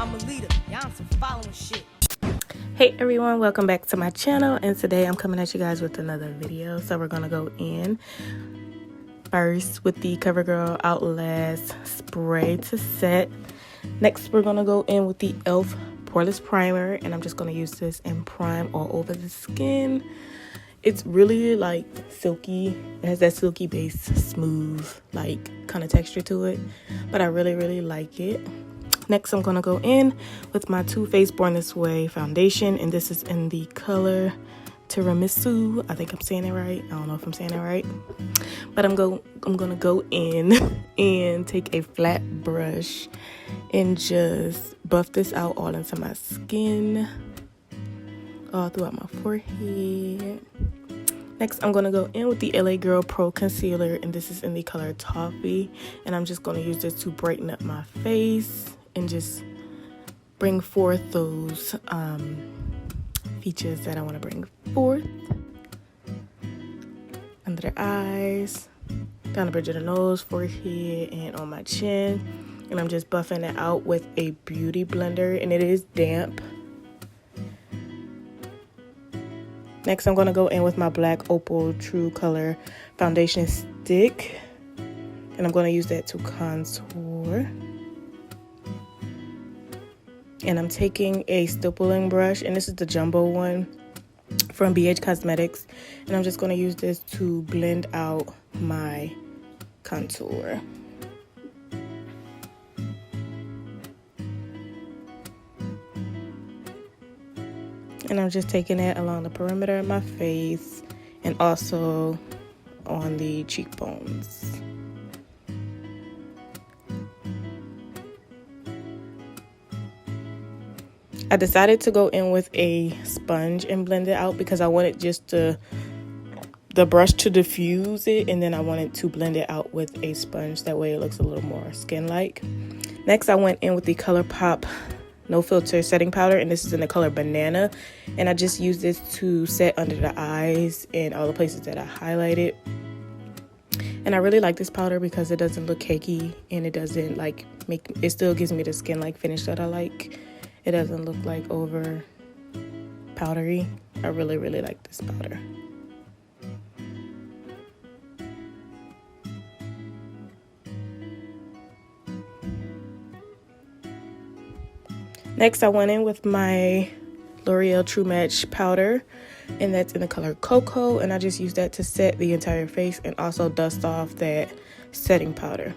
I'm a leader, y'all some following shit. Hey everyone, welcome back to my channel, and today I'm coming at you guys with another video. So we're gonna go in first with the CoverGirl Outlast spray to set. Next we're gonna go in with the E.L.F Poreless primer, and I'm just gonna use this and prime all over the skin. It's really like silky. It has that silky base, smooth like kind of texture to it, but I really like it. Next, I'm gonna go in with my Too Faced Born This Way foundation, and this is in the color Tiramisu. I think I'm saying it right. I don't know if I'm saying it right, but I'm gonna go in and take a flat brush and just buff this out all into my skin, all throughout my forehead. Next, I'm gonna go in with the LA Girl Pro Concealer, and this is in the color Toffee, and I'm just gonna use this to brighten up my face and just bring forth those features that I want to bring forth. Under the eyes, down the bridge of the nose, forehead, and on my chin. And I'm just buffing it out with a beauty blender, and it is damp. Next, I'm going to go in with my black Opal True Color foundation stick, and I'm going to use that to contour. And I'm taking a stippling brush, and this is the jumbo one from BH Cosmetics, and I'm just going to use this to blend out my contour. And I'm just taking it along the perimeter of my face and also on the cheekbones. I decided to go in with a sponge and blend it out because I wanted just the brush to diffuse it, and then I wanted to blend it out with a sponge. That way it looks a little more skin-like. Next, I went in with the Colourpop No Filter setting powder, and this is in the color Banana, and I just used this to set under the eyes and all the places that I highlighted. And I really like this powder because it doesn't look cakey, and it doesn't like it still gives me the skin-like finish that I like. It doesn't look like over powdery. I really like this powder. Next, I went in with my L'Oreal True Match powder, and that's in the color Cocoa, and I just used that to set the entire face and also dust off that setting powder.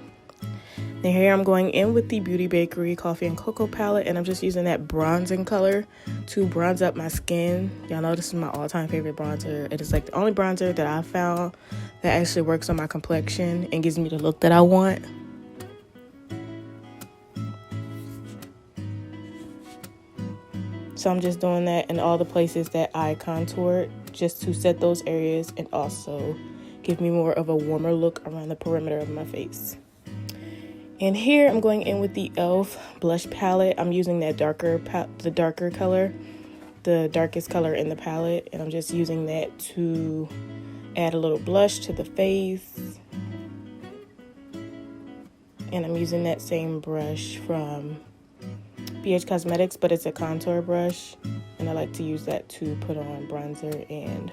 And here I'm going in with the Beauty Bakerie Coffee and Cocoa palette, and I'm just using that bronzing color to bronze up my skin. Y'all know this is my all-time favorite bronzer. It is like the only bronzer that I found that actually works on my complexion and gives me the look that I want. So I'm just doing that in all the places that I contoured, just to set those areas and also give me more of a warmer look around the perimeter of my face. And here I'm going in with the E.L.F blush palette. I'm using that the darker color, the darkest color in the palette, and I'm just using that to add a little blush to the face. And I'm using that same brush from BH Cosmetics, but it's a contour brush, and I like to use that to put on bronzer and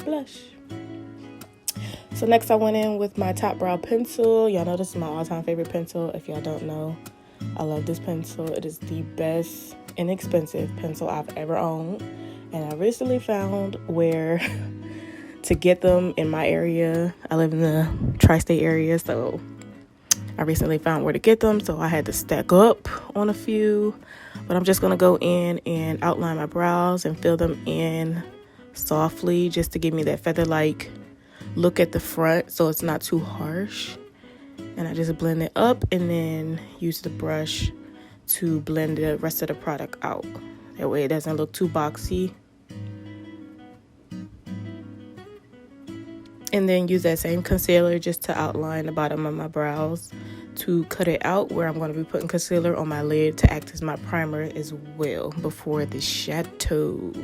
blush. So next I went in with my top brow pencil. Y'all know this is my all-time favorite pencil. If y'all don't know, I love this pencil. It is the best inexpensive pencil I've ever owned, and I recently found where to get them in my area. I live in the tri-state area, so I recently found where to get them, so I had to stack up on a few. But I'm just going to go in and outline my brows and fill them in softly, just to give me that feather-like look at the front so it's not too harsh. And I just blend it up and then use the brush to blend the rest of the product out. That way it doesn't look too boxy. And then use that same concealer just to outline the bottom of my brows, to cut it out where I'm going to be putting concealer on my lid to act as my primer as well before the shadows.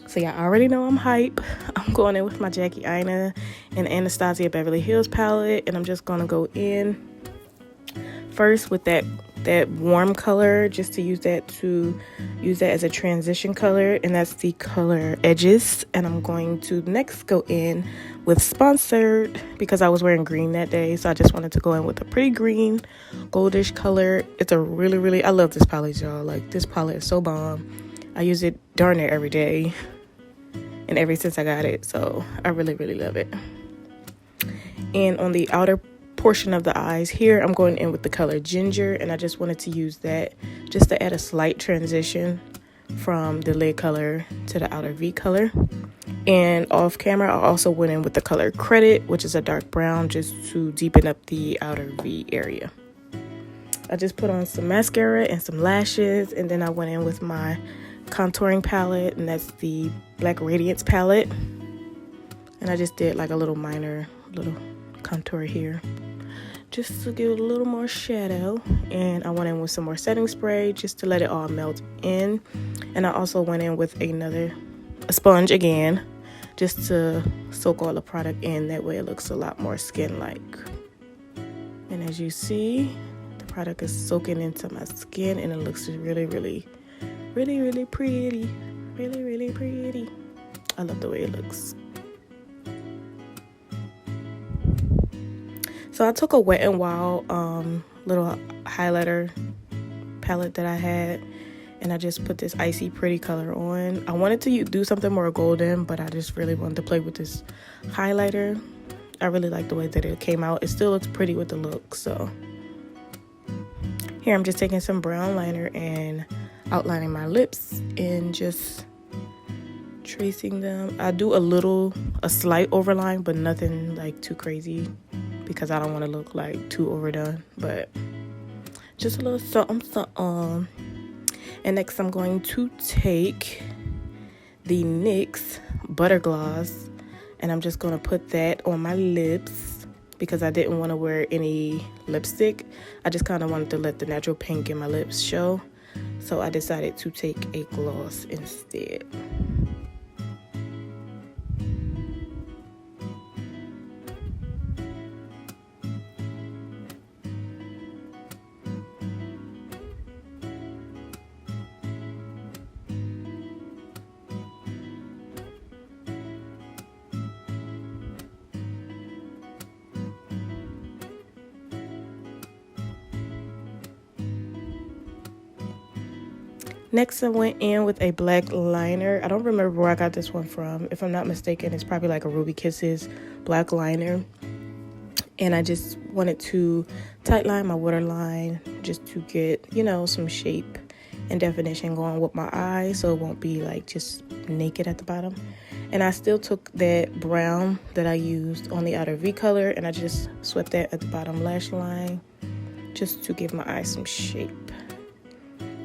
So y'all already know I'm hype. I'm going in with my Jackie Aina and Anastasia Beverly Hills palette, and I'm just gonna go in first with that warm color, just to use that as a transition color, and that's the color Edges. And I'm going to next go in with Sponsored because I was wearing green that day, so I just wanted to go in with a pretty green goldish color. It's a really I love this palette, y'all. Like, this palette is so bomb. I use it darn near every day and ever since I got it, so I really love it. And on the outer portion of the eyes here, I'm going in with the color Ginger, and I just wanted to use that just to add a slight transition from the lid color to the outer V color. And off camera, I also went in with the color Credit, which is a dark brown, just to deepen up the outer V area. I just put on some mascara and some lashes, and then I went in with my contouring palette, and that's the Black Radiance palette, and I just did like a little minor contour here just to give it a little more shadow. And I went in with some more setting spray just to let it all melt in, and I also went in with a sponge again just to soak all the product in. That way it looks a lot more skin like. And as you see, the product is soaking into my skin, and it looks really pretty. Really pretty. I love the way it looks. So I took a Wet n Wild little highlighter palette that I had, and I just put this icy pretty color on. I wanted to do something more golden, but I just really wanted to play with this highlighter. I really like the way that it came out. It still looks pretty with the look. So here I'm just taking some brown liner and outlining my lips and just tracing them. I do a slight overline, but nothing like too crazy because I don't want to look like too overdone, but just a little something. And next I'm going to take the NYX Buttergloss, and I'm just going to put that on my lips because I didn't want to wear any lipstick. I just kind of wanted to let the natural pink in my lips show. So I decided to take a gloss instead. Next, I went in with a black liner. I don't remember where I got this one from. If I'm not mistaken, it's probably like a Ruby Kisses black liner. And I just wanted to tightline my waterline just to get, some shape and definition going with my eyes, so it won't be like just naked at the bottom. And I still took that brown that I used on the outer V color, and I just swept that at the bottom lash line just to give my eyes some shape.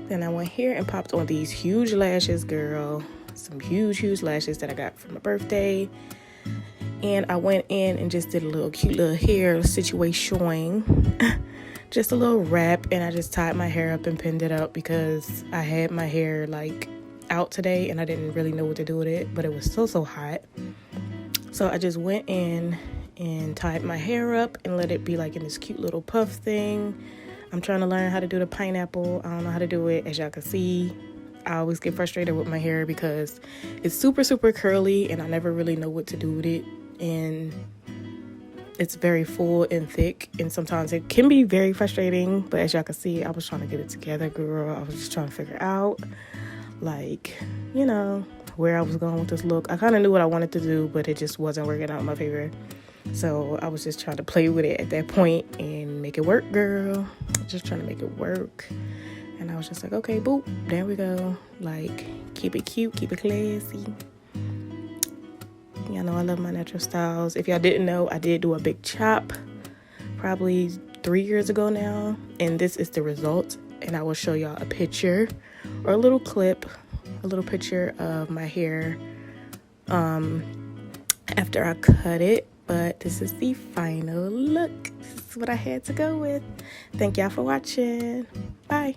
Then I went here and popped on these huge lashes, girl. Some huge lashes that I got for my birthday. And I went in and just did a little cute little hair situation. Just a little wrap, and I just tied my hair up and pinned it up because I had my hair like out today and I didn't really know what to do with it, but it was so hot. So I just went in and tied my hair up and let it be like in this cute little puff thing. I'm trying to learn how to do the pineapple. I don't know how to do it. As y'all can see, I always get frustrated with my hair because it's super curly and I never really know what to do with it. And it's very full and thick, and sometimes it can be very frustrating. But as y'all can see, I was trying to get it together, girl. I was just trying to figure out, like, where I was going with this look. I kind of knew what I wanted to do, but it just wasn't working out in my favor. So I was just trying to play with it at that point and make it work, girl. Just trying to make it work. And I was just like, okay, boop, there we go. Like, keep it cute, keep it classy. Y'all know I love my natural styles. If y'all didn't know, I did do a big chop probably 3 years ago now. And this is the result. And I will show y'all a picture or a little clip, a little picture of my hair after I cut it. But this is the final look. This is what I had to go with. Thank y'all for watching. Bye.